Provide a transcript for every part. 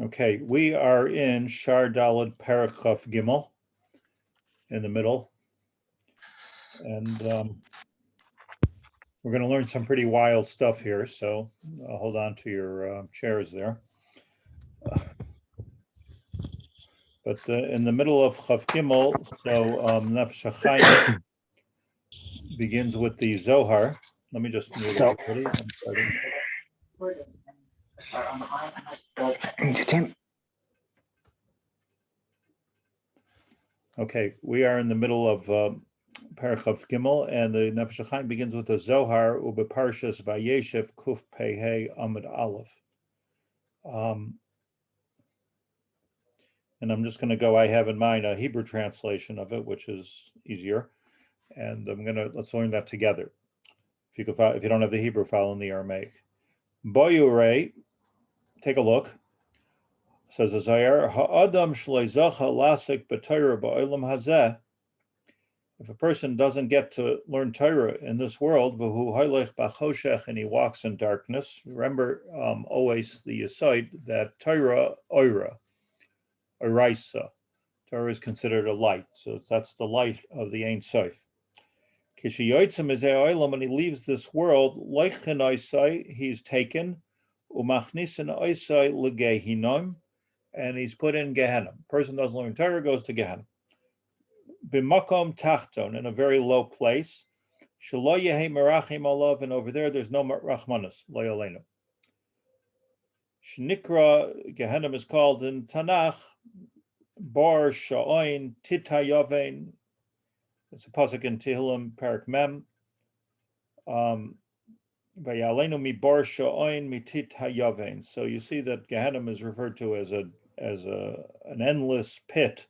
Okay, we are in Shaar Daled Parakuf Gimmel in the middle. And we're going to learn some pretty wild stuff here. So hold on to your chairs there. But in the middle of Chav Gimmel, so Nefesh Hachaim begins with the Zohar. Let me just mute everybody. Okay, we are in the middle of Parachav Gimmel, and the Nefesh Hachaim begins with the Zohar Ube Parshas Vayeshev Kuf Pei Amud Aleph. And I'm just going to go. I have in mind a Hebrew translation of it, which is easier, and let's learn that together. If you don't have the Hebrew, follow in the Aramaic. Boyure, take a look. Says the Zohar, Ha'adam shlei zacha lasik b'Torah ba'olam hazeh. If a person doesn't get to learn Torah in this world, v'hu haylech b'choshech, and he walks in darkness. Remember always the Yesod that Torah oira, oraisa. Torah is considered a light, so that's the light of the Ein Sof. Kishiyotzim is oilam, when he leaves this world, leichin oisai, he's taken, umachnisin oisai legehinom, and he's put in Gehenna. Person doesn't learn Torah, goes to Gehenna. B'makom tachton, in a very low place. Shelo yehi merachim alav, and over there there's no rachmanas, lo yaleinu. Shnikra, Gehenna is called in Tanakh, Bar Sha'oin Titayavein. It's a pasuk in Tehillim, Parak Mem. Vayaleinu mi Bar Sha'oin mi Titayavein. So you see that Gehenna is referred to as an endless pit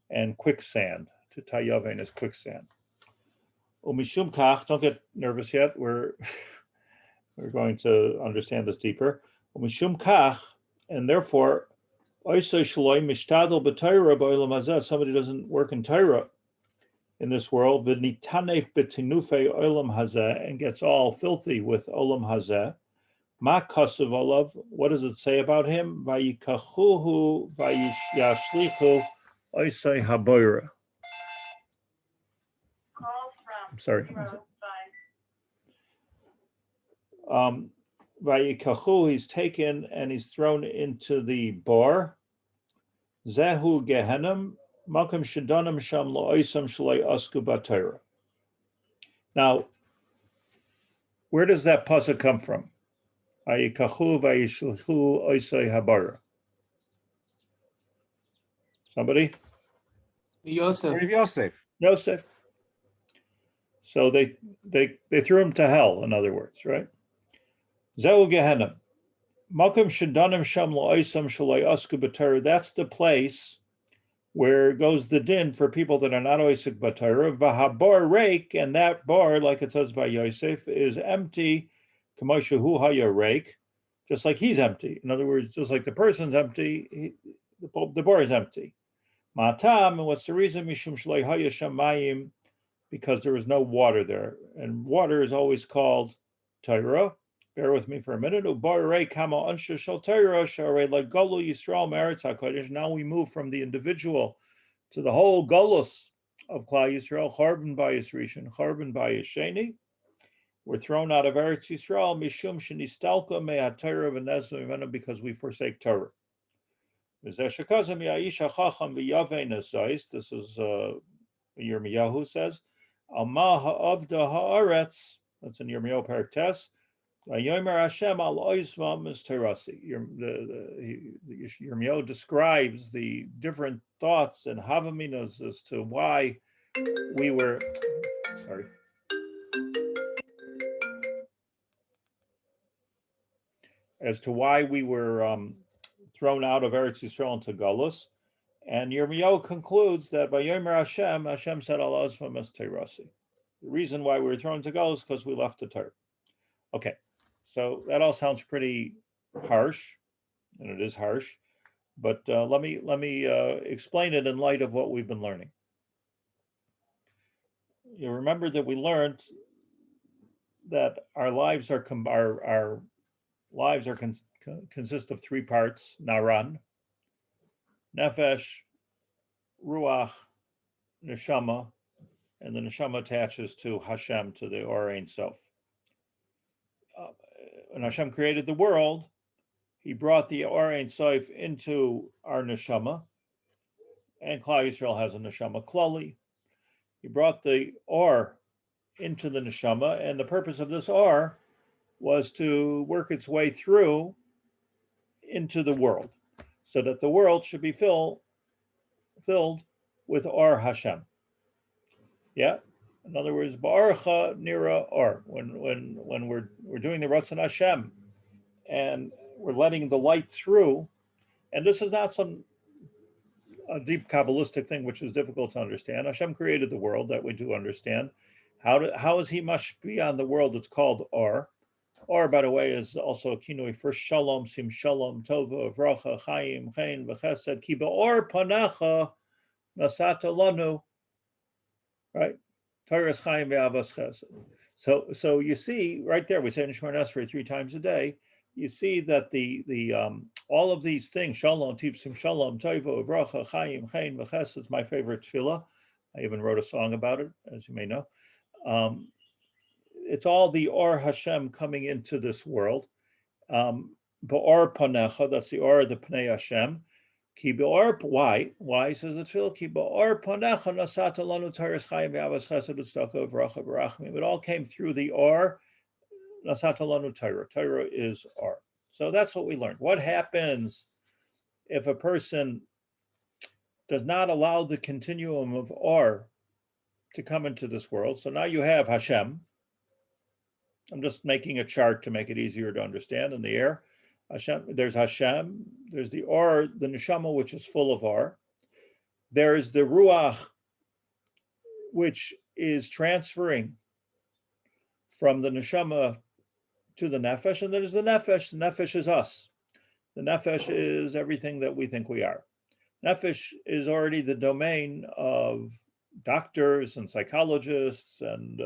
and quicksand. Titayavein is quicksand. Umishum kach, don't get nervous yet. We're going to understand this deeper. Umishum kach, and therefore, somebody doesn't work in Torah in this world, and gets all filthy with olam hazeh. Ma kasav olav, what does it say about him? Vayikachuhu vayashlichu oisei haboira. I'm sorry. Vayikachu, he's taken and he's thrown into the bar. Zehu Gehenim, Malkum Shadanam Sham Loisam Shalai Asku Batera. Now, where does that pasuk come from? Ayikachu vayishlichu oisei habara. Somebody? Yosef. Yosef. So they threw him to hell, in other words, right? Zehu Gehenim. Malkum Shadanim Sham Loisam Shalai Asku Batera. That's the place where goes the din for people that are not Oisik Batera. Vahabar Rake, and that bar, like it says by Yosef, is empty. Kamoshahu Haya Rake, just like he's empty. In other words, just like the person's empty, the bar is empty. Matam, and what's the reason? Mishum Shalai Haya Shamayim, because there was no water there. And water is always called Torah. Bear with me for a minute. Now we move from the individual to the whole golus of Klal Yisrael. Charbon bayis rishon, charbon bayis sheni. We're thrown out of Eretz Yisrael mishum shenistalka me'aTorah v'neznu mimenu, because we forsake Torah. This is Yirmiyahu says. Alma ha'avda ha'aretz. That's in Yirmiyahu Parak Tes. Yirmiyahu describes the different thoughts and havaminos as to why we were, thrown out of Eretz Yisrael into Galus. And Yirmiyahu concludes that Vayomer Hashem said Al Azvam as Teirasi. The reason why we were thrown to Galus is because we left the Torah. Okay. So that all sounds pretty harsh, and it is harsh, but let me explain it in light of what we've been learning. You remember that we learned that our lives are our lives are consist of three parts: naran, nefesh, ruach, neshama, and the neshama attaches to Hashem, to the Or Ein Sof. When Hashem created the world, He brought the Or Ein Sof into our neshama, and Klal Yisrael has a neshama klali. He brought the Or into the neshama, and the purpose of this Or was to work its way through into the world, so that the world should be filled with Or Hashem. Yeah. In other words, Ba'archa Nira Or. When we're doing the Ratzon Hashem, and we're letting the light through, and this is not a deep Kabbalistic thing which is difficult to understand. Hashem created the world, that we do understand. How is He mashpia on the world? It's called Or. Or, by the way, is also a kinui for Shalom, Sim Shalom, Tova, Vracha, Chaim, Chain, V'Chesed, Ki Ba'or Panacha Nasata Lanu. Right? Torah Chaim Ve'avas Chesed. So you see right there, we say in Shemar Esrei 3 times a day. You see that the all of these things, Shalom, Tivsim Shalom, Tova, Vracha, Chaim, Chain, V'Chesed, is my favorite tefillah. I even wrote a song about it, as you may know. It's all the Or Hashem coming into this world. Ba'or Panecha, that's the Or, the Pnei Hashem. Ki Ba'or, why says it Phil? Ki Ba'or Panecha Nasata Lanu Taris Chaim Ve'avas Chesed U'Tzedakah V'Racha V'Rachmim. It all came through the Or. Nasata Lanu Torah. Torah is Or. So that's what we learned. What happens if a person does not allow the continuum of Or to come into this world? So now you have Hashem. I'm just making a chart to make it easier to understand in the air. There's Hashem, there's the Or, the Neshama, which is full of Or. There's the Ruach, which is transferring from the Neshama to the Nefesh, and there's the Nefesh. The Nefesh is us. The Nefesh is everything that we think we are. Nefesh is already the domain of doctors and psychologists and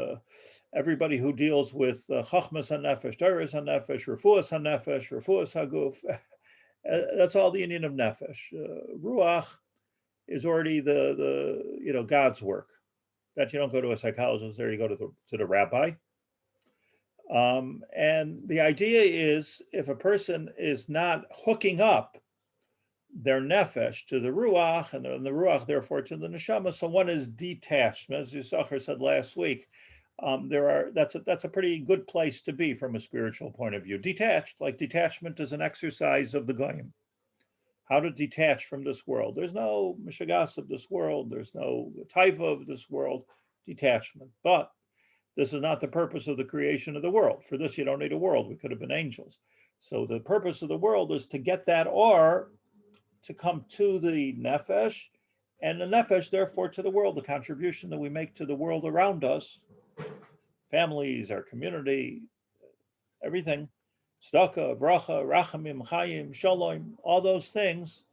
everybody who deals with Chachmas HaNefesh, Torah HaNefesh, Refuas HaNefesh, Refuas HaGuf. That's all the Indian of Nefesh. Ruach is already the God's work. That you don't go to a psychologist there, you go to the rabbi. And the idea is, if a person is not hooking up their nefesh to the ruach, and the ruach therefore to the neshama, so one is detached. As Yisachar said last week, that's a pretty good place to be from a spiritual point of view. Detached, like detachment is an exercise of the goyim. How to detach from this world. There's no mishagas of this world. There's no taiva of this world. Detachment. But this is not the purpose of the creation of the world. For this, you don't need a world. We could have been angels. So the purpose of the world is to get that Or to come to the nefesh, and the nefesh, therefore, to the world, the contribution that we make to the world around us, families, our community, everything, tzedakah, vracha, rachamim, chayim, shalom, all those things,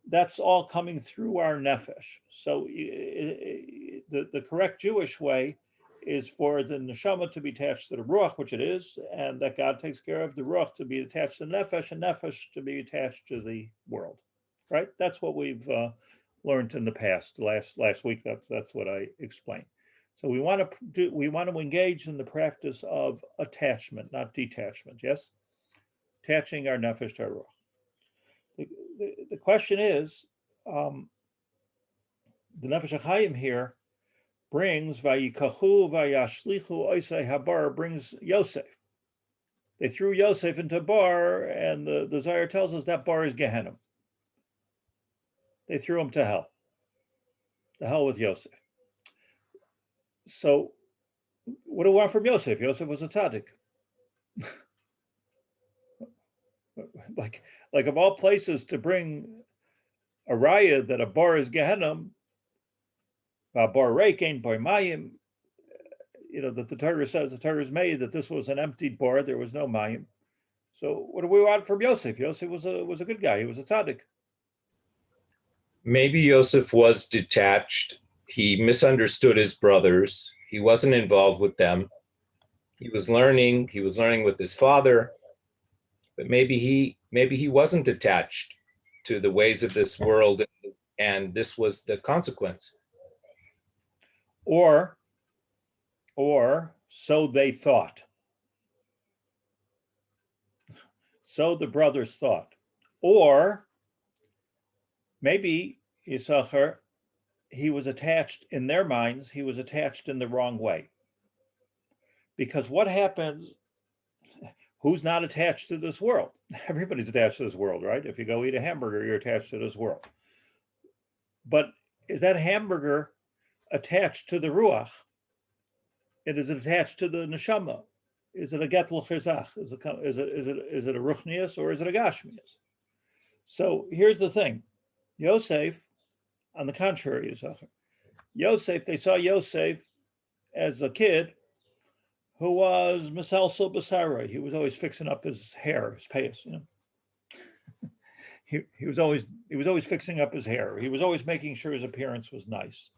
that's all coming through our nefesh. So the correct Jewish way is for the neshama to be attached to the ruach, which it is, and that God takes care of the ruach to be attached to nefesh, and nefesh to be attached to the world. Right? That's what we've learned in the past. Last week, that's what I explained. So we want to engage in the practice of attachment, not detachment. Yes, attaching our nefesh to our ruach. The question is, the Nefesh Hachaim here brings vayikachu vayashlichu oisei habar, brings Yosef. They threw Yosef into bar, and the Zohar tells us that bar is Gehenna. They threw him to hell. The hell with Yosef. So, what do we want from Yosef? Yosef was a tzaddik. like of all places to bring a raya that a bar is Gehenna, bar reikein, bar mayim, that the Torah says, the Torah is made that this was an emptied bar, there was no mayim. So, what do we want from Yosef? Yosef was a good guy. He was a tzaddik. Maybe Yosef was detached. He misunderstood his brothers. He wasn't involved with them. He was learning with his father, but maybe he wasn't attached to the ways of this world, and this was the consequence. Or so they thought. So the brothers thought. Or maybe Yisachar, he was attached in their minds, he was attached in the wrong way. Because what happens, who's not attached to this world? Everybody's attached to this world, right? If you go eat a hamburger, you're attached to this world. But is that hamburger attached to the ruach? Is it attached to the neshama? Is it a getl chizach? Is it a ruchnius or is it a gashmius? So here's the thing. Yosef, on the contrary, Yosef, they saw Yosef as a kid who was Masalsel Basara. He was always fixing up his hair, his payas, you know. He was always fixing up his hair. He was always making sure his appearance was nice.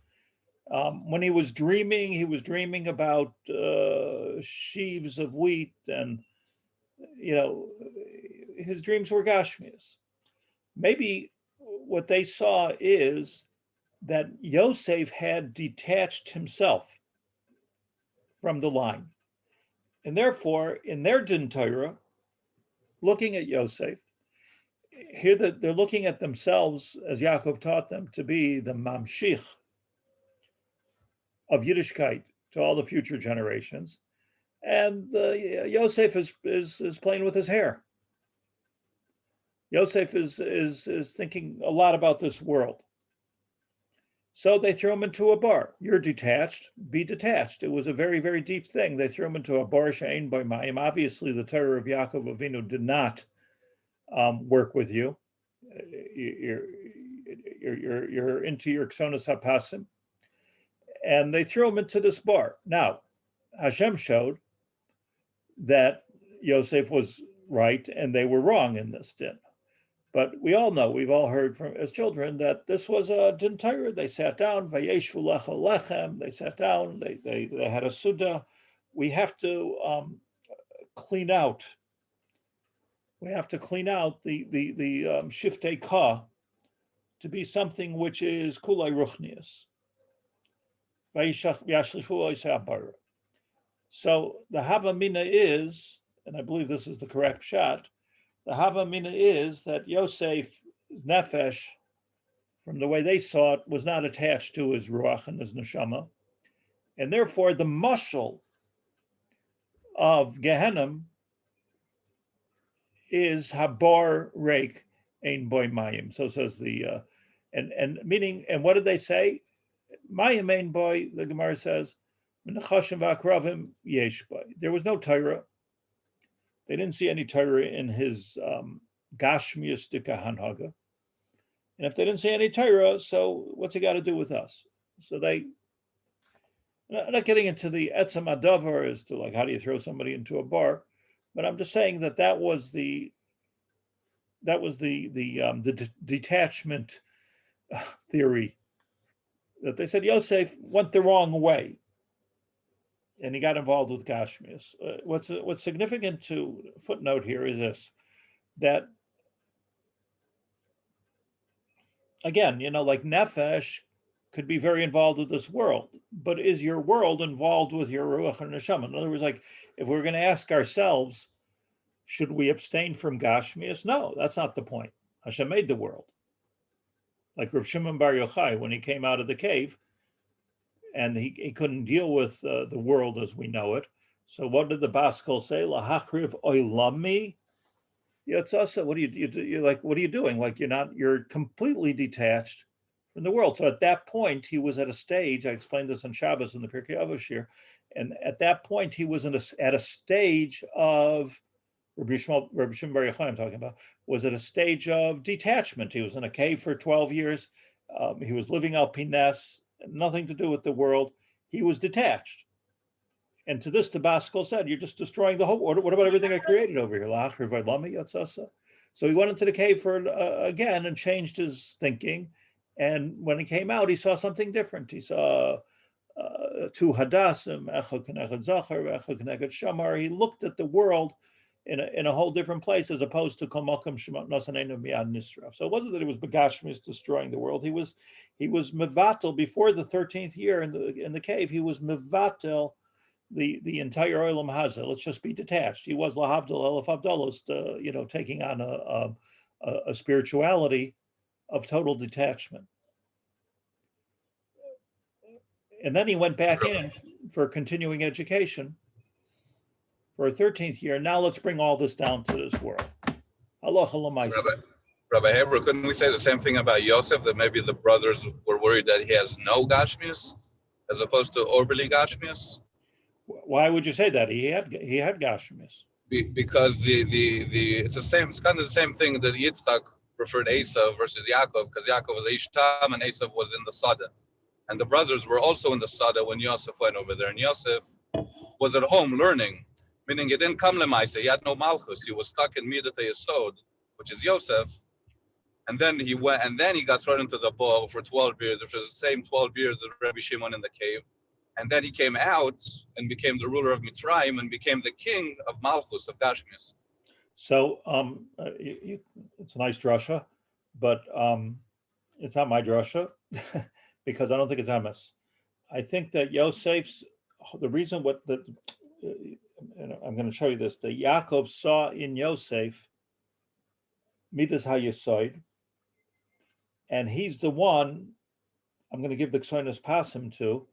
When he was dreaming about sheaves of wheat, and his dreams were gashmias. Maybe what they saw is that Yosef had detached himself from the line. And therefore, in their Din Torah, looking at Yosef, here that they're looking at themselves, as Yaakov taught them, to be the mamshich of Yiddishkeit to all the future generations. And Yosef is playing with his hair. Yosef is thinking a lot about this world. So they threw him into a bar. You're detached, be detached. It was a very, very deep thing. They threw him into a bar, she'ein bo mayim. Obviously, the Torah of Yaakov Avinu did not work with you. You're into your ksonos hapasim. And they threw him into this bar. Now, Hashem showed that Yosef was right and they were wrong in this din. But we all know, we've all heard from as children that this was a din Torah. They sat down, vayeshvu lecha lechem. They sat down. They had a suda. We have to clean out. We have to clean out the shiftei ka to be something which is kulei ruchnius. So the Havamina is, and I believe this is the correct shot, the Havamina is that Yosef's nefesh, from the way they saw it, was not attached to his ruach and his neshama. And therefore the mashal of Gehenim is habar reik ein boy mayim. So says the, and meaning, and what did they say? Mayim ein boy, the Gemara says, there was no Torah. They didn't see any Torah in his gashmius hanhaga. And if they didn't see any Torah, so what's it got to do with us? So they, I'm not getting into the etzem adavar as to like how do you throw somebody into a bar, but I'm just saying that was the detachment theory, that they said Yosef went the wrong way, and he got involved with Gashmias. What's significant to footnote here is this, that again, like Nefesh could be very involved with this world, but is your world involved with your Ruach and Neshama? In other words, like if we're going to ask ourselves, should we abstain from Gashmias? No, that's not the point. Hashem made the world. Like Rav Shimon Bar Yochai, when he came out of the cave, and he couldn't deal with the world as we know it. So what did the Baskal say? Lahachriv oilami yatzasa. What are you like? What are you doing? Like you're completely detached from the world. So at that point, he was at a stage. I explained this on Shabbos in the Pirkei Avos Shiur, and at that point, he was at a stage of Rabbi Shimon Bar Yochai, I'm talking about, was at a stage of detachment. He was in a cave for 12 years. He was living al pines. Nothing to do with the world. He was detached. And to this, the Baskal said, you're just destroying the whole world. What about everything I created over here? So he went into the cave for again and changed his thinking. And when he came out, he saw something different. He saw two hadasim, echad keneged zachar, echad keneged shamar. He looked at the world in a whole different place, as opposed to kol makom shemat nasaneinu miyad nisraf. So it wasn't that he was begashmis destroying the world. He was mevatel before the 13th year in the cave. He was mevatel the entire olam hazeh. Let's just be detached. He was lahavdil elef avdalos, taking on a spirituality of total detachment. And then he went back in for continuing education for a 13th year. Now let's bring all this down to this world. Halacha l'maisa. Rabbi Haber, couldn't we say the same thing about Yosef, that maybe the brothers were worried that he has no gashmius as opposed to overly gashmius? Why would you say that? He had gashmius. Because it's kind of the same thing that Yitzchak preferred Esav versus Yaakov, because Yaakov was Ishtam and Esav was in the Sada. And the brothers were also in the Sada when Yosef went over there. And Yosef was at home learning, meaning he didn't come lemaisa. He had no malchus. He was stuck in Midat Yesod, which is Yosef. And then he went, and then he got thrown into the bowl for 12 years, which was the same 12 years that Rabbi Shimon in the cave. And then he came out and became the ruler of Mitzrayim and became the king of Malchus, of Dashmas. So it's a nice drasha, but it's not my drasha because I don't think it's emes. I think that Yosef's, the reason I'm going to show you this, that Yaakov saw in Yosef Midas HaYesod, and he's the one I'm going to give the Ksoinas Pasim to.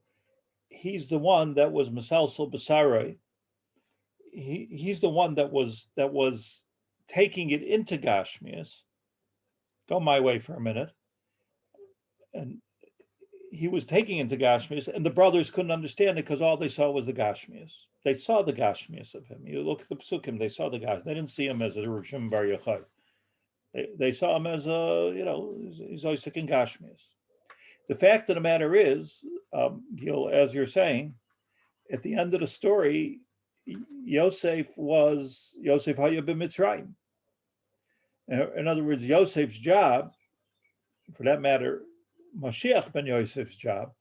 He's the one that was Masalsel Basarei. He's the one that was taking it into Gashmias. Go my way for a minute. And he was taking it into Gashmias, and the brothers couldn't understand it because all they saw was the Gashmias. They saw the Gashmias of him. You look at the Psukim, they saw the Gash. They didn't see him as a Rishim Bar Yochai. They saw him as he's Isaac in Gashmias. The fact of the matter is, Gil, as you're saying, at the end of the story, Yosef was Yosef Had No Malhos. In other words, Yosef's job, for that matter, Mashiach ben Yosef's job,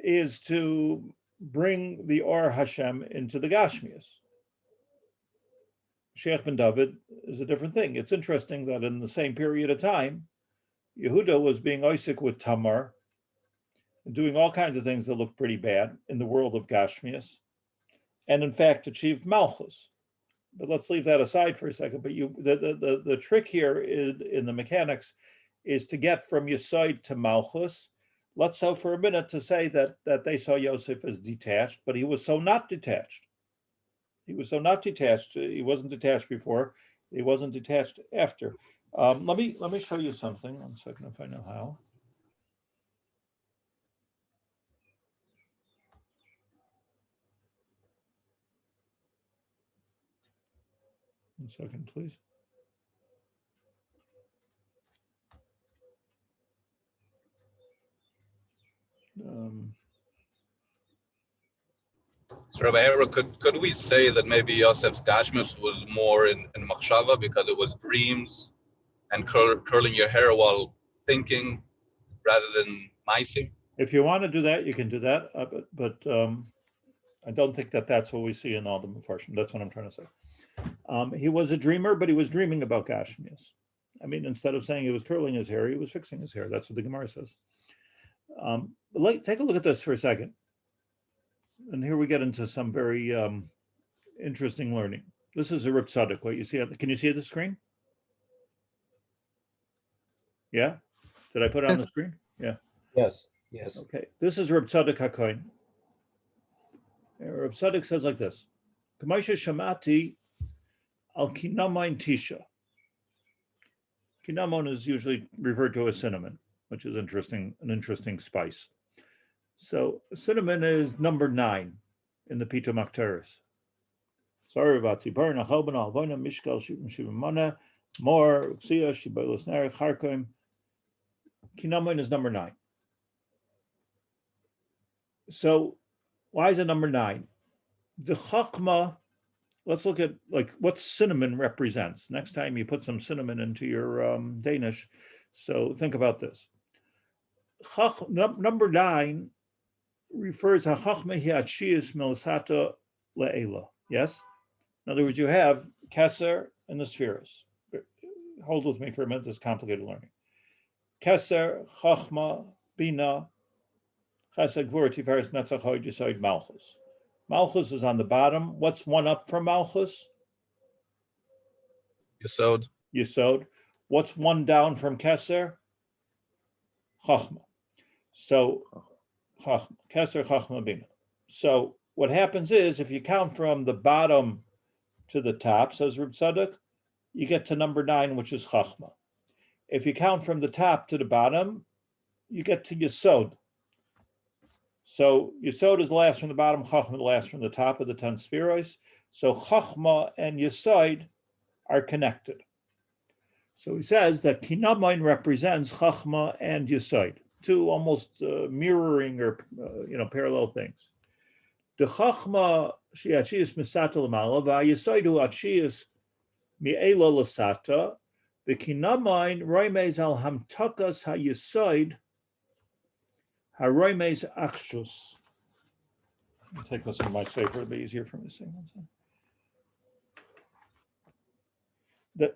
is to bring the Or Hashem into the Gashmias. Mashiach ben David is a different thing. It's interesting that in the same period of time, Yehuda was being Isaac with Tamar and doing all kinds of things that looked pretty bad in the world of Gashmias, and in fact achieved Malchus. But let's leave that aside for a second. But the trick here in the mechanics is to get from Yesod to Malchus. Let's so for a minute to say that they saw Yosef as detached, but he was so not detached. He was so not detached. He wasn't detached before. He wasn't detached after. Let me show you something. 1 second, if I know how. One second, please. So Rabbi Haber, could we say that maybe Yosef's Gashmis was more in Machshava because it was dreams and curling your hair while thinking rather than Maising? If you want to do that, you can do that, but I don't think that's what we see in all the Mefarshim. That's what I'm trying to say. He was a dreamer, but he was dreaming about Gashmias. I mean, instead of saying he was curling his hair, he was fixing his hair. That's what the Gemara says. Take a look at this for a second. And here we get into some very interesting learning. This is a Rip Tzaddik. What you see? Can you see the screen? Yeah? Did I put it on the screen? Yeah. Yes. Okay. This is Rip Tzaddik HaKohen. Rip Tzaddik says like this. K'maisha shamati al kinamain tisha. Cinnamon is usually referred to as cinnamon, which is an interesting spice. So cinnamon is number 9 in the Pita Maktaris. Sorry about Tzipar, Nachalban, Alvona, Mishkal, Shivamana, Mor, Xia, Shibalos Nari, Charkoim. Cinnamon is number 9. So why is it number 9? The Chachma, let's look at what cinnamon represents. Next time you put some cinnamon into your Danish. So think about this. Number 9 refers hachachma hiachiyus melasata le'ela. Yes? In other words, you have Keser and the spheres. Hold with me for a minute, this complicated learning. Keser, Chachma, Bina, Chesed, Gvura, Tiferes, Netzach, Hod, Yesod, Malchus. Malchus is on the bottom. What's one up from Malchus? Yesod. Yesod. What's one down from Keser? Chachma. So, Chachma, Keser, Chachma, Bina. So what happens is, if you count from the bottom to the top, says Reb Tzadok, you get to number 9, which is Chachma. If you count from the top to the bottom, you get to Yesod. So Yesod is the last from the bottom, Chachma the last from the top of the 10 spheroids. So Chachma and Yesod are connected. So he says that Kinamain represents Chachma and Yesod, two almost mirroring or parallel things. The Chachma she'achias misata l'mala va'Yesodu achias mi'ela l'sata. The Kinamain roimes al hamtakas ha'Yesod haroimes achshus. I'll take this on my safer, it'll be easier for me to say.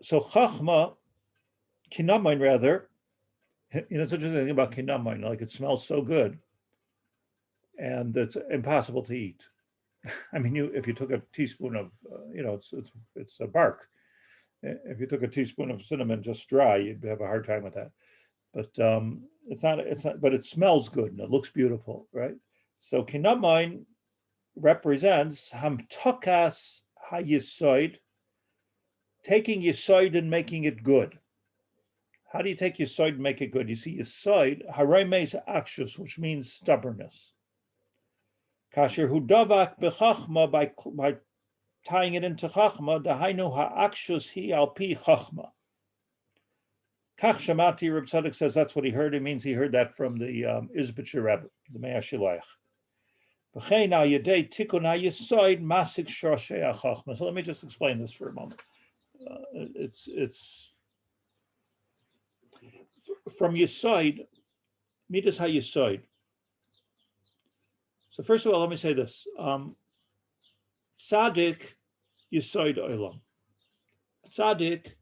So Chachma, Kinamain rather, it's such a thing about Kinamain, like it smells so good and it's impossible to eat. I mean, if you took a teaspoon of, it's a bark. If you took a teaspoon of cinnamon just dry, you'd have a hard time with that. But it's not, but it smells good and it looks beautiful, right? So Kinamain represents Hamtakas HaYesod, taking Yesod and making it good. How do you take Yesod and make it good? You see Yesod, Haremes Akshus, which means stubbornness. Kasher Hudavak Bechachma, by tying it into Chachma, Dahainu Ha'akshus Hi Alpi Chachma. Kach Shamati, Reb Tzadok says that's what he heard. It means he heard that from the Izbitcher Rebbe, the Mea Shiloach. V'chein al yedei tikun ha'yesod masik shoshei ha'chachma. So let me just explain this for a moment. It's from Yesod, midas ha'yesod. So first of all, let me say this. Tzaddik Yesod Olam. Tzaddik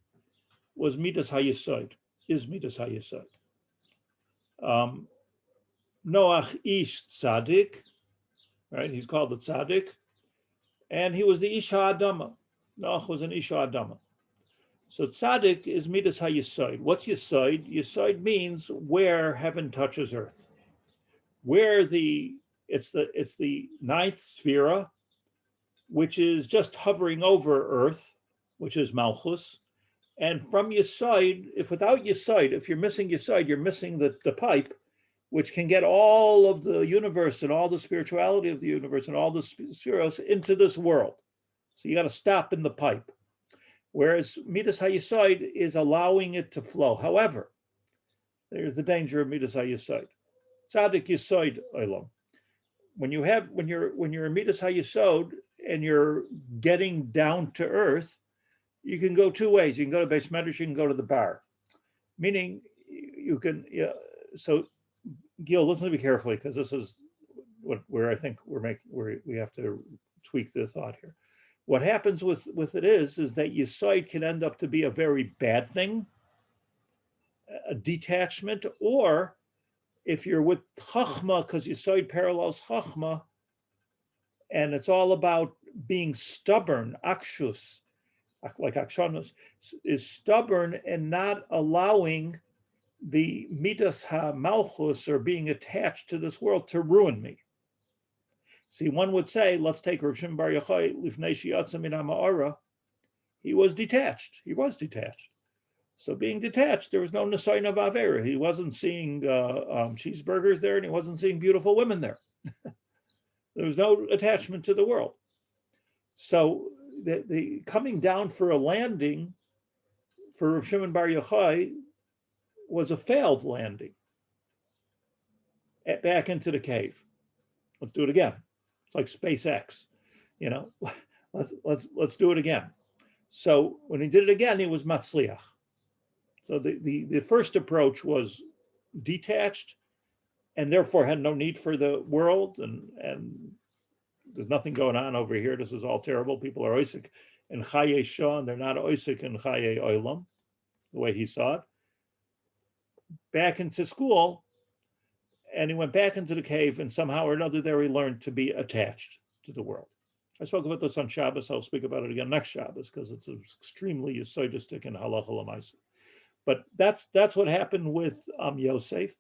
was midas ha'yesod, is midas ha'yesod. Noach ish tzaddik, right? He's called the tzaddik, and he was the Isha Adama. Noach was an Isha Adama. So tzaddik is midas ha'yesod. What's yesod? Yesod means where heaven touches earth. Where it's the 9th sphere, which is just hovering over earth, which is Malchus. And from Yesod, if without Yesod, if you're missing Yesod, you're missing the pipe, which can get all of the universe and all the spirituality of the universe and all the spheros into this world. So you got to stop in the pipe. Whereas Midas HaYesod is allowing it to flow. However, there's the danger of Midas HaYesod. Tzaddik Yesod Olam. When you're in Midas HaYesod and you're getting down to earth, you can go two ways. You can go to Beis Medrash, you can go to the bar. Meaning you can, so Gil, listen to me carefully, because this is where I think we have to tweak the thought here. What happens with it is that Yesod can end up to be a very bad thing, a detachment, or if you're with Chachma, because Yesod parallels Chachma, and it's all about being stubborn, Akshus, like Akshanos, is stubborn and not allowing the Midas HaMalchus, or being attached to this world, to ruin me. See, one would say, let's take Rav Shimon Bar Yochai, Lifnei Sheyatza min HaMa'ara. He was detached. So being detached, there was no Nesayin of Avera. He wasn't seeing cheeseburgers there, and he wasn't seeing beautiful women there. There was no attachment to the world. So the coming down for a landing for Rav Shimon Bar Yochai was a failed landing back into the cave. Let's do it again. It's like SpaceX, let's do it again. So when he did it again, he was matzliach. So the first approach was detached, and therefore had no need for the world, and there's nothing going on over here. This is all terrible. People are oisik in Chaye Shah, and they're not oisik in Chaye Olam, the way he saw it. Back into school, and he went back into the cave, and somehow or another there he learned to be attached to the world. I spoke about this on Shabbos. I'll speak about it again next Shabbos because it's extremely yesodistic in halacha l'maaseh. But that's what happened with Yosef.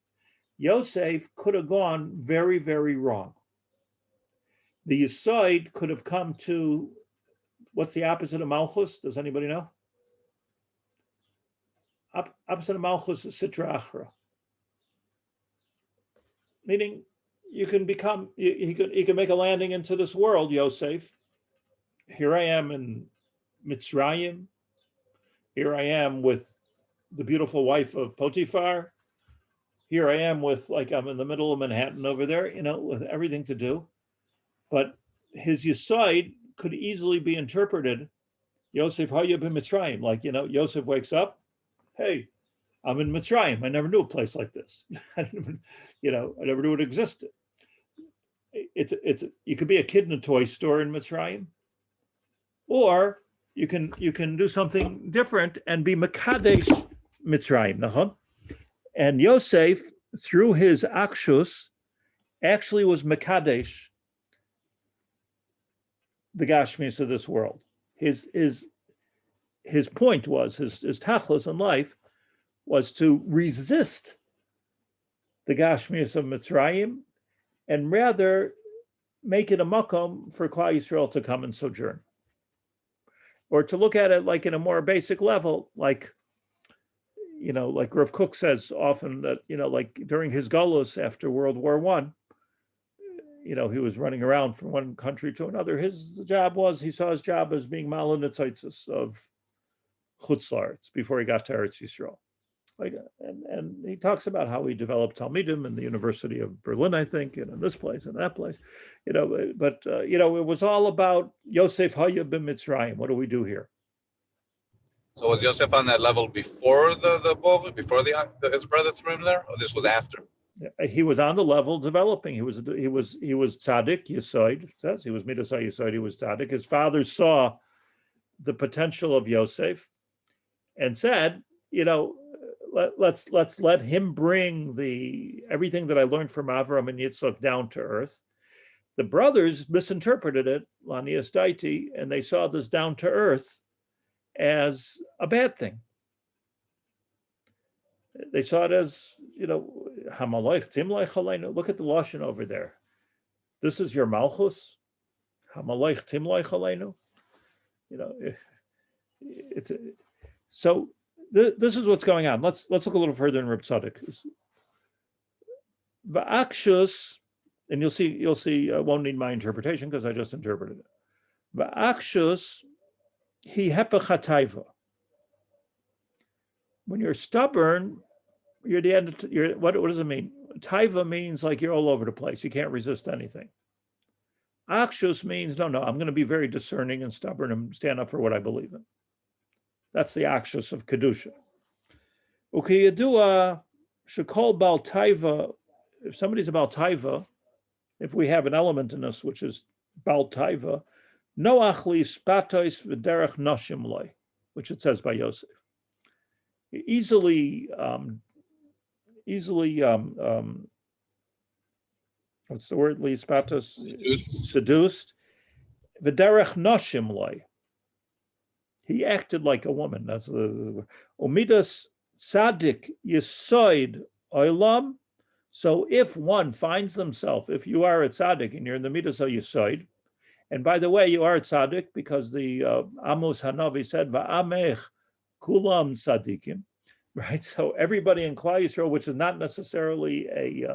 Yosef could have gone very, very wrong. The Yesod could have come to, what's the opposite of Malchus? Does anybody know? Opposite of Malchus is Sitra Achra. Meaning you can become, he can make a landing into this world, Yosef. Here I am in Mitzrayim. Here I am with the beautiful wife of Potiphar. Here I am with, like, I'm in the middle of Manhattan over there, with everything to do. But his Yesod could easily be interpreted, Yosef Hayab in Mitzrayim. Like, Yosef wakes up, hey, I'm in Mitzrayim. I never knew a place like this. I never knew it existed. You could be a kid in a toy store in Mitzrayim, or you can do something different and be Makadesh Mitzrayim. And Yosef, through his akshus, actually was Makadesh the Gashmis of this world. His point was, his tachlis in life was to resist the Gashmis of Mitzrayim and rather make it a makom for Klal Yisrael to come and sojourn. Or to look at it like in a more basic level, like Rav Kook says often that, like during his galus after World War I, he was running around from one country to another. His job was, he saw his job as being Malin Nitzaitis of Chutz La'aretz before he got to Eretz Yisrael. And he talks about how he developed Talmidim in the University of Berlin, I think, and in this place and that place, but it was all about Yosef Hayab ben Mitzrayim. What do we do here? So was Yosef on that level before the book, before his brother threw him there, or this was after? He was on the level developing. He was tzaddik Yesod. It says he was midasai Yesod. He was tzaddik. His father saw the potential of Yosef and said, let's let him bring everything that I learned from Avram and Yitzchak down to earth. The brothers misinterpreted it, Lanias Daiti, and they saw this down to earth as a bad thing. They saw it as, Hamalech Timlech Aleinu. Look at the Lashon over there. This is your Malchus. Hamalech Timlech Aleinu. So this is what's going on. Let's look a little further in Reb Tzaddik. Va'akshus, and you'll see. I won't need my interpretation because I just interpreted it. Va'akshus, he hepech. When you're stubborn, you're the end. What does it mean? Taiva means like you're all over the place. You can't resist anything. Akshus means no. I'm going to be very discerning and stubborn and stand up for what I believe in. That's the akshus of kedusha. Ukiyadua shekol bal taiva. If somebody's a bal taiva, if we have an element in us which is bal taiva, noach li spatos v'derech noshim loy, which it says by Yosef. Easily, what's the word? Li spatos, seduced. V'derech noshim loy. He acted like a woman. That's the Omidas Sadik Yesod Olam. So if one finds themselves, if you are a tzaddik and you're in the Midas Yesod, and by the way, you are a tzaddik because the Amos Hanavi said, Va'amech Kulam Tzaddikim, right? So everybody in Klal Yisrael, which is not necessarily a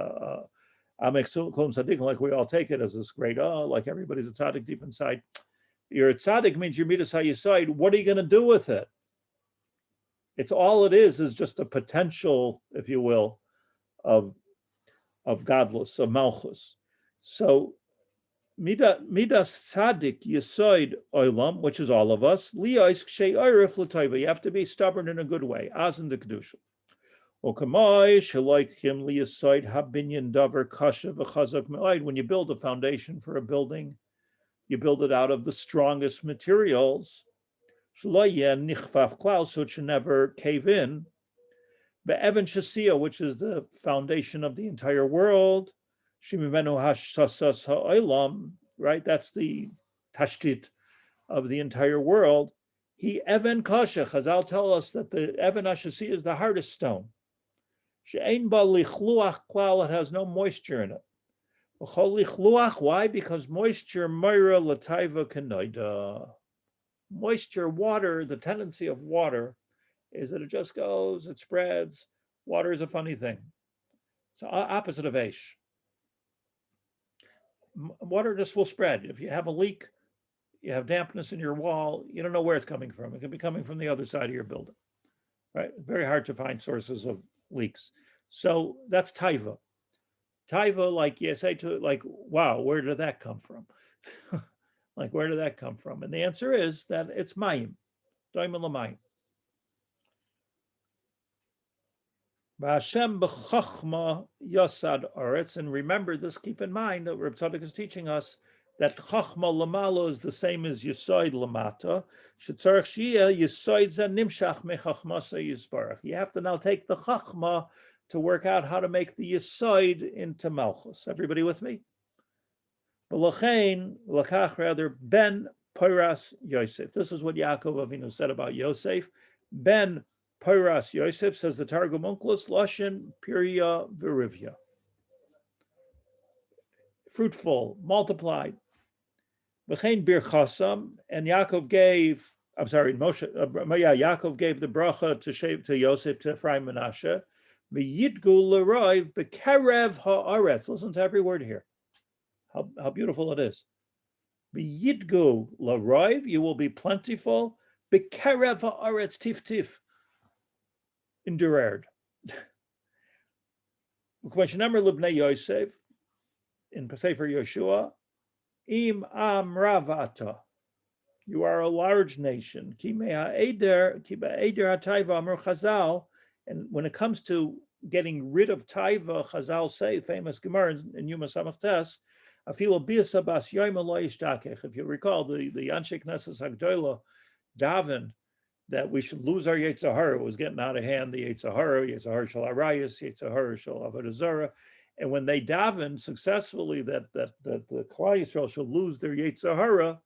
Amech Kulam Tzaddikim, like we all take it as this great, like everybody's a tzaddik deep inside. You're a tzaddik means you're midas hayesod. What are you going to do with it? It's all it is just a potential, if you will, of godless, of malchus. So midas tzaddik yesod olam, which is all of us. Liyos kshay orif l'tayva. You have to be stubborn in a good way, as in the kedusha. When you build a foundation for a building, you build it out of the strongest materials, so it should never cave in. But Evan Shasia, which is the foundation of the entire world, right? That's the tashtit of the entire world. He Evan Kasha, Chazal tell us that the Evan Shasia is the hardest stone. It has no moisture in it. Why? Because moisture, moisture, water, the tendency of water is that it just goes, it spreads. Water is a funny thing. It's the opposite of Aish. Water just will spread. If you have a leak, you have dampness in your wall, you don't know where it's coming from. It can be coming from the other side of your building, right? Very hard to find sources of leaks. So that's taiva. Taiva, like you say to it, like, wow, where did that come from? Like, where did that come from? And the answer is that it's mayim, doimel mayim. B'Hashem b'chachma yasad aretz, and remember this. Keep in mind that Reb Tzadok is teaching us that chachma lamalo is the same as yesod lamata. Shetzarich shia yesod ze nimshach mechachmasa yisbarach. You have to now take the chachma to work out how to make the Yesod into Malchus. Everybody with me? B'lachein lakach rather ben Poras Yosef. This is what Yaakov Avinu said about Yosef. Ben Poras Yosef, says the Targum Onkelos, Lashon Piria Virivya. Fruitful, multiplied. B'chein birchasam, and Yaakov gave, Yaakov gave the bracha to Yosef, to Ephraim Menashe. V'yidgu l'roiv b'kerev ha'aretz. Listen to every word here. How beautiful it is. V'yidgu l'roiv, you will be plentiful. B'kerev ha'aretz tif. Endured. Ukmashenemer l'bnei Yosef, in Sefer Yeshua, im am ravata. You are a large nation. Ki ba'eder ha'taiva amar Chazal. And when it comes to getting rid of taiva, Chazal say, famous Gemara in Yuma Samachtes, afilo biasa bas yoyim lo yishtakech. If you recall, the Anshe Knesset Hagdola davened that we should lose our Yetzer Hara. It was getting out of hand, the Yetzer Hara shel Arayis, Yetzer Hara shel Avodah Zarah. And when they davened successfully that the Klal Yisrael should lose their Yetzer Hara,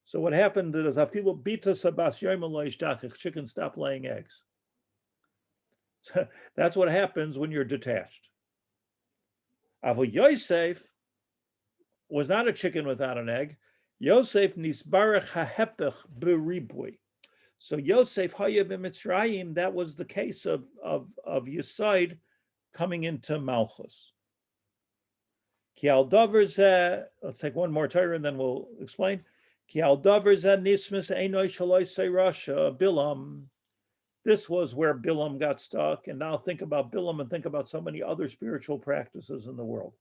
so what happened is afilo biasa bas yoyim lo yishtakech, chickens stop laying eggs. So that's what happens when you're detached. Avo Yosef was not a chicken without an egg. Yosef nisbarach hahepech beribui. So Yosef haya b'Mitzrayim, that was the case of Yesod coming into Malchus. Ki al davar zeh, let's take one more Torah and then we'll explain. Ki al davar zeh nismas einoi shaloi seirasha Billam. This was where Billam got stuck. And now think about Billam and think about so many other spiritual practices in the world.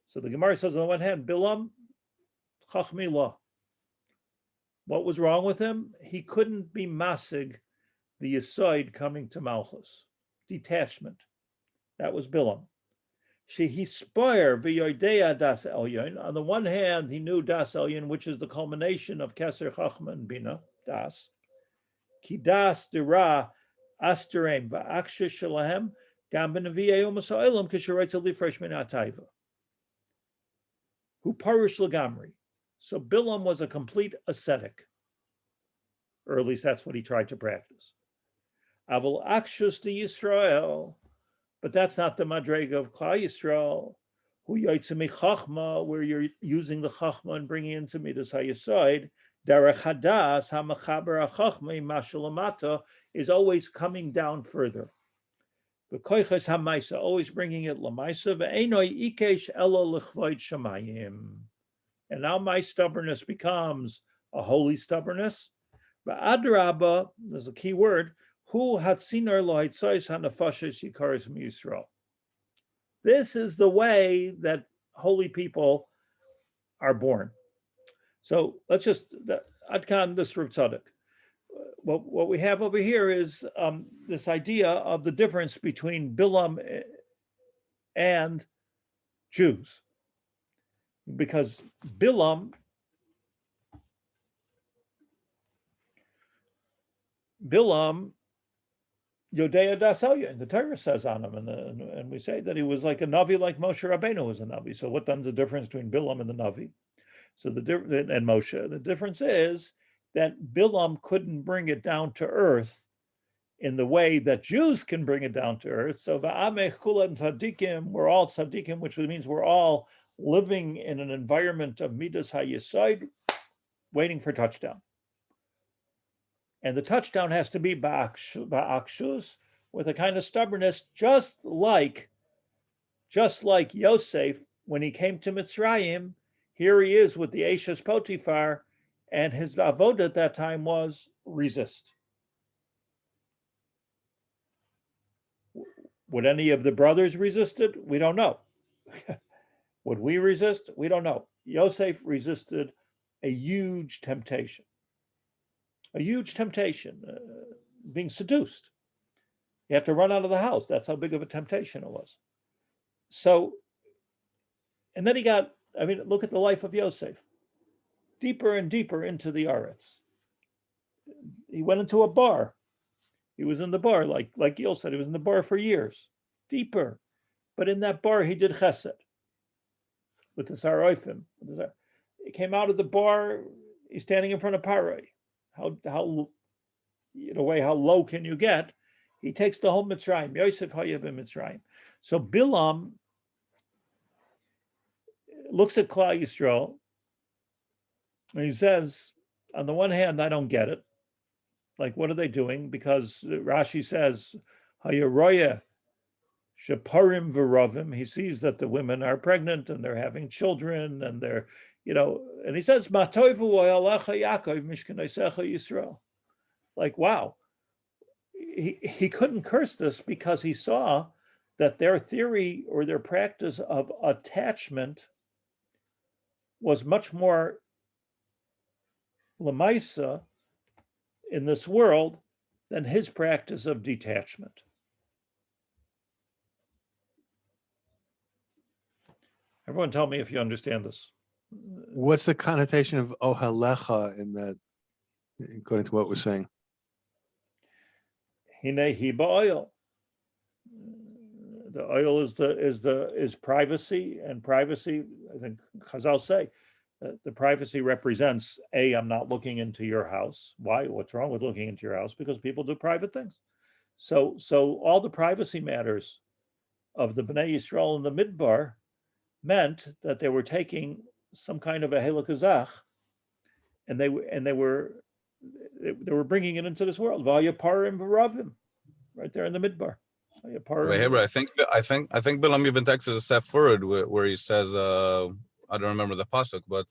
So the Gemara says on the one hand, Billam, chachmilah. What was wrong with him? He couldn't be masig, the Yesod coming to Malchus. Detachment. That was Billam. He spire v'yodeya das elyon. On the one hand, he knew das elyon, which is the culmination of Keser Chachma and Bina, das. Kidas dira asterem va'aksha shalahem gam b'nevi'ei u'masa'olam k'sheroitz lifresh min ha'taiva. Who parish lagamri. So Billam was a complete ascetic, or at least that's what he tried to practice. Avol akshus to Yisrael, but that's not the madrega of Klal Yisrael. Who yotzei chachma, where you're using the chachma and bringing into midas hayesod. Derech hadas hamachaber hachachma mashalamata is always coming down further. V'koiches hamaisa, always bringing it lamaisa. Ve'enoi ikesh elo lechvoid shamayim. And now my stubbornness becomes a holy stubbornness. V'adraba, there's a key word. Hu hatzinar lohitzais hanafashes yikaris miyisrael. This is the way that holy people are born. So let's just, Adkan, this Rav Tzadok. what we have over here is this idea of the difference between Billam and Jews, because Billam Yodea Dasalya, the Torah says on him, and we say that he was like a Navi, like Moshe Rabbeinu was a Navi. So what then's the difference between Billam and the Navi? So and Moshe, the difference is that Billam couldn't bring it down to earth in the way that Jews can bring it down to earth. So va'amech kulam tzadikim, we're all tzadikim, which means we're all living in an environment of midas hayesod, waiting for touchdown. And the touchdown has to be ba'akshus, with a kind of stubbornness, just like Yosef, when he came to Mitzrayim, here he is with the Ashes Potiphar, and his avodah at that time was resist. Would any of the brothers resist it? We don't know. Would we resist? We don't know. Yosef resisted a huge temptation. Being seduced. He had to run out of the house. That's how big of a temptation it was. So, and then look at the life of Yosef. Deeper and deeper into the Aretz. He went into a bar. He was in the bar, like Gil said, he was in the bar for years. Deeper. But in that bar, he did chesed with the Saroifim. He came out of the bar, he's standing in front of Paray. How in a way, how low can you get? He takes the whole Mitzrayim. Yosef Hayab in Mitzrayim. So Billam looks at Klal Yisrael and he says, on the one hand, I don't get it. Like, what are they doing? Because Rashi says, Hayaroya Shaparim V'Ravim. He sees that the women are pregnant and they're having children and they're, and he says, Matoivu ohalecha Yaakov mishkanesecha Yisrael. Like, wow. He couldn't curse this because he saw that their theory or their practice of attachment was much more lemaisa in this world than his practice of detachment. Everyone tell me if you understand this. What's the connotation of ohalecha in that, according to what we're saying? Hine hiba oil. The oil is privacy, and privacy, I think Chazal say, the privacy represents, I'm not looking into your house. Why? What's wrong with looking into your house? Because people do private things. So all the privacy matters of the Bnei Yisrael in the Midbar meant that they were taking some kind of a ohalecha, and they were bringing it into this world. Vayaparim v'ravim, right there in the Midbar. Rabbi Haber, I think Billam even takes it a step forward where he says, I don't remember the pasuk, but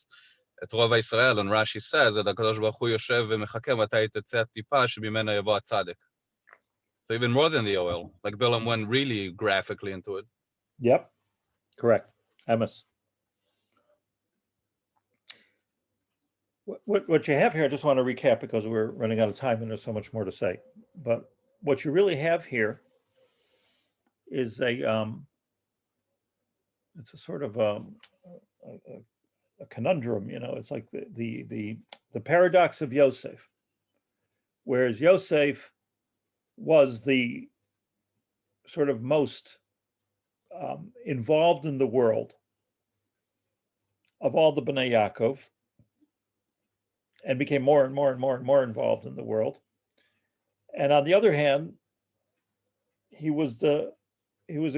at Rov Yisrael, and Rashi says that HaKadosh Baruch Hu yoshev v'mechakeh matai tetzeh tipa shebimena yavo hatzadik. So even more than the oil, like Billam went really graphically into it. Yep, correct. Emes. What you have here, I just want to recap because we're running out of time and there's so much more to say. But what you really have here is it's a sort of a conundrum, It's like the paradox of Yosef, whereas Yosef was the sort of most involved in the world of all the Bnei Yaakov, and became more and more and more and more involved in the world. And on the other hand, he was the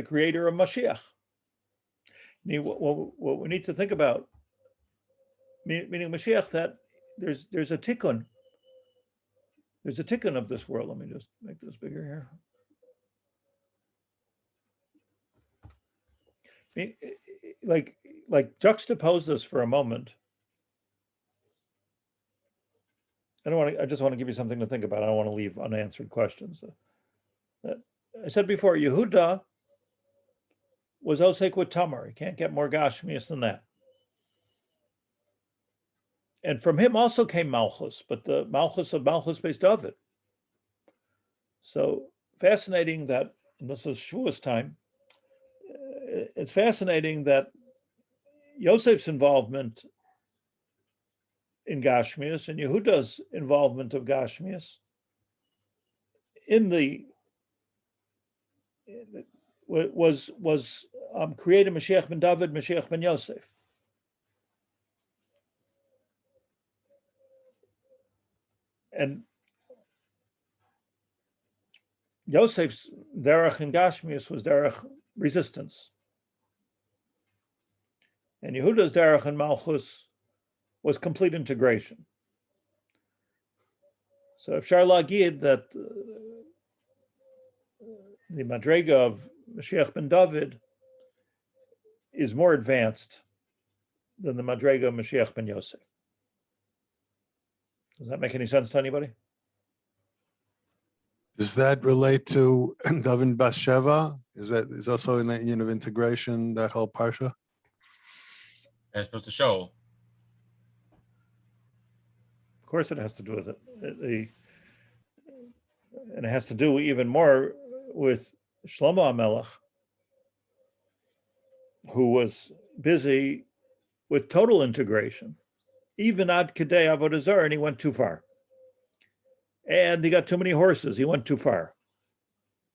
creator of Mashiach. What we need to think about, meaning Mashiach, that there's a tikkun. There's a tikkun of this world. Let me just make this bigger here. Like juxtapose this for a moment. I just want to give you something to think about. I don't want to leave unanswered questions. I said before, Yehuda was osek with Tamar. You can't get more gashmius than that. And from him also came Malchus, but the Malchus of Malchus based David. So fascinating that, and this is Shavuos time, it's fascinating that Yosef's involvement in Gashmias and Yehuda's involvement of Gashmias was created Mashiach ben David, Mashiach ben Yosef. And Yosef's derech in Gashmias was derech resistance. And Yehuda's derech in Malchus was complete integration. So if Shaar lagid that the Madrega of Mashiach ben David is more advanced than the Madrega of Mashiach ben Yosef. Does that make any sense to anybody? Does that relate to David Bathsheba? Is also an union of integration, that whole parsha? As opposed to show. Of course it has to do with it. And it has to do even more with Shlomo HaMelech, who was busy with total integration, even ad kedei avodah zarah, and he went too far. And he got too many horses, he went too far.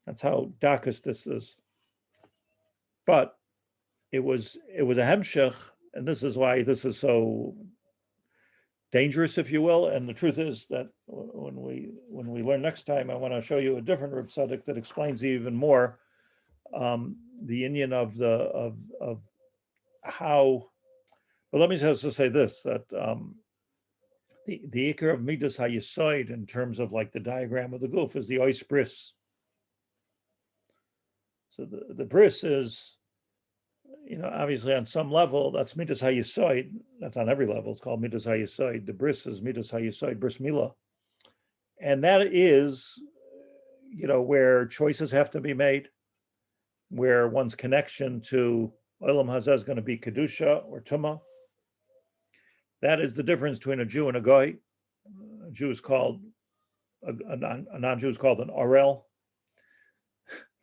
That's how Dachas this is. But it was a hemshech, and this is why this is so dangerous, if you will. And the truth is that when we learn next time, I want to show you a different Reb Tzaddik that explains even more the inyan of how. But let me just say this: that the ikar of midas hayesod in terms of like the diagram of the goof is the ois bris. So the bris is, obviously on some level, that's midas hayesod. That's on every level. It's called midas hayesod. The bris is midas hayesod, bris milah. And that is, where choices have to be made, where one's connection to Olam Hazeh is going to be Kedusha or Tumah. That is the difference between a Jew and a Goy. A Jew is called, a non-Jew is called an Orel.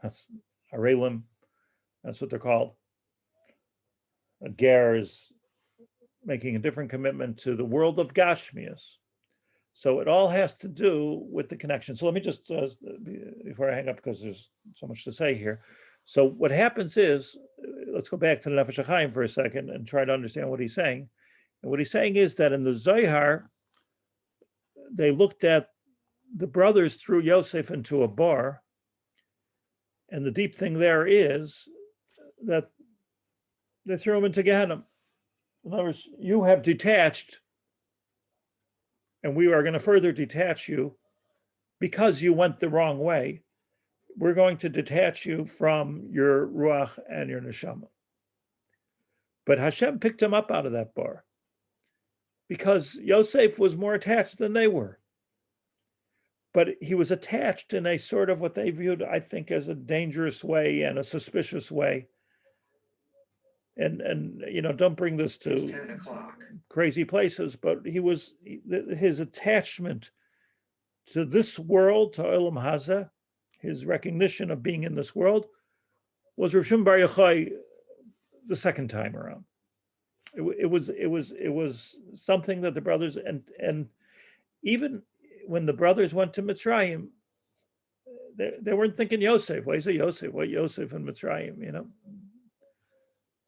That's Arelim. That's what they're called. A Ger is making a different commitment to the world of Gashmias. So it all has to do with the connection. So let me just, before I hang up, because there's so much to say here. So what happens is, let's go back to the Nefesh Hachaim for a second and try to understand what he's saying. And what he's saying is that in the Zohar, they looked at the brothers threw Yosef into a bar. And the deep thing there is that they threw him into Gehenna. In other words, you have detached, and we are going to further detach you because you went the wrong way. We're going to detach you from your ruach and your neshama. But Hashem picked him up out of that bar because Yosef was more attached than they were. But he was attached in a sort of what they viewed, I think, as a dangerous way and a suspicious way. And don't bring this to crazy places, but his attachment to this world, to Olam Hazeh, his recognition of being in this world, was Rav Shimon Bar Yochai the second time around. It was something that the brothers and even when the brothers went to Mitzrayim, they weren't thinking Yosef. Why is it Yosef? What Yosef in Mitzrayim?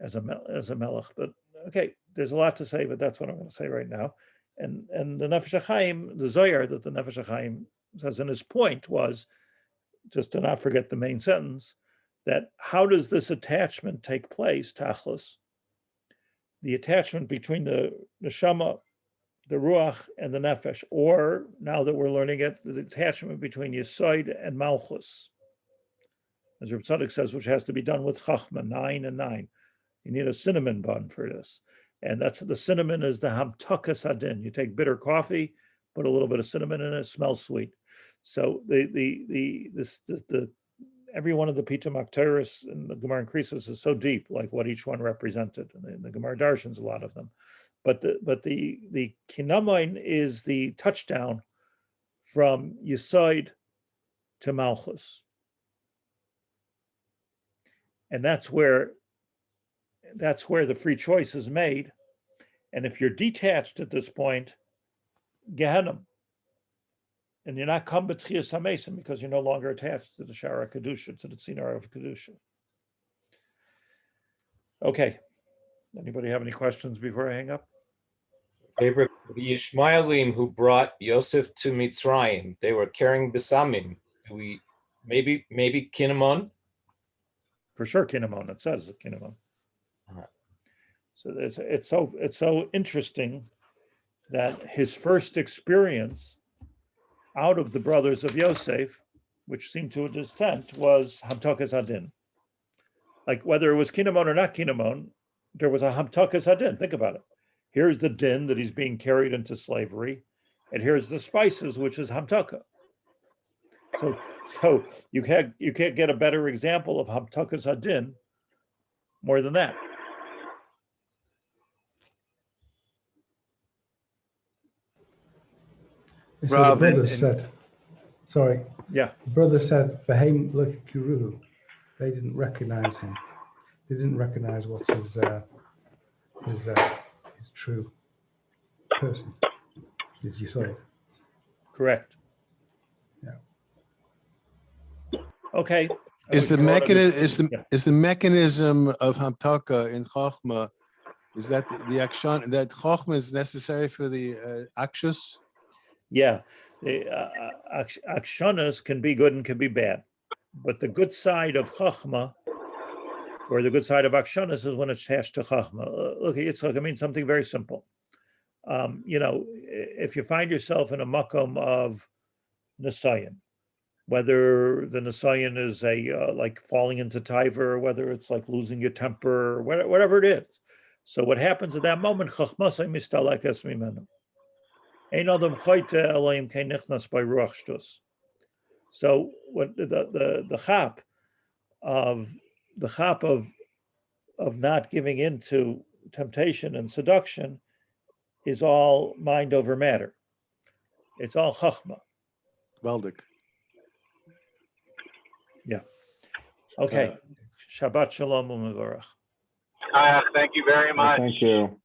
As a melech. But okay, there's a lot to say, but that's what I'm going to say right now. And the Nefesh Hachaim, the Zohar that the Nefesh Hachaim says in his point was, just to not forget the main sentence, that how does this attachment take place, tachlis? The attachment between the neshama, the ruach, and the nefesh, or now that we're learning it, the attachment between Yesod and Malchus. As Reb Tzaddik says, which has to be done with chachma, 9 and 9. You need a cinnamon bun for this. And that's the cinnamon is the hamtakas hadin. You take bitter coffee, put a little bit of cinnamon in it, smells sweet. So every one of the Pita Makteris and the Gemara and Krisos is so deep, like what each one represented. And the Gemara Darshans, a lot of them. But the kinamoin is the touchdown from Yesod to Malchus. And that's where the free choice is made. And if you're detached at this point, Gehenna. And you're not come b'tchias hamesim because you're no longer attached to the Shaar Kedusha, to the Tzinar of Kedusha. Okay. Anybody have any questions before I hang up? The Ishmaelim who brought Yosef to Mitzrayim, they were carrying besamim. Do we maybe kinamon? For sure, Kinnamon. It says Kinnamon. Right. So it's so interesting that his first experience out of the brothers of Yosef, which seemed to a descent, was Hamtokas Hadin. Like whether it was Kinnamon or not Kinnamon, there was a Hamtokas Hadin. Think about it. Here's the din that he's being carried into slavery, and here's the spices, which is Hamtaka. So you can't get a better example of Hamtokas Hadin more than that. So Rob, the brother said, sorry, Yeah. the brother said, Behem look Kuruhu. They didn't recognize him. They didn't recognize what his true person is. Yesod. Correct. Yeah. Okay. Is the mechanism Yeah. is the mechanism of Hamtaka in Chochmah, is that the action that Chochmah is necessary for the Akshus? Yeah, the akshanas can be good and can be bad, but the good side of chachma, or the good side of akshanas, is when it's attached to chachma. Look, it's like, I mean, something very simple. If you find yourself in a makom of nisayan, whether the nisayan is like falling into taiva, or whether it's like losing your temper, or whatever it is. So what happens at that moment? Chachma say mistalekes mimenu. So what the chap of not giving in to temptation and seduction is all mind over matter. It's all chachma. Baldik. Yeah. Okay. Shabbat shalom u'mevarach. Thank you very much. Thank you.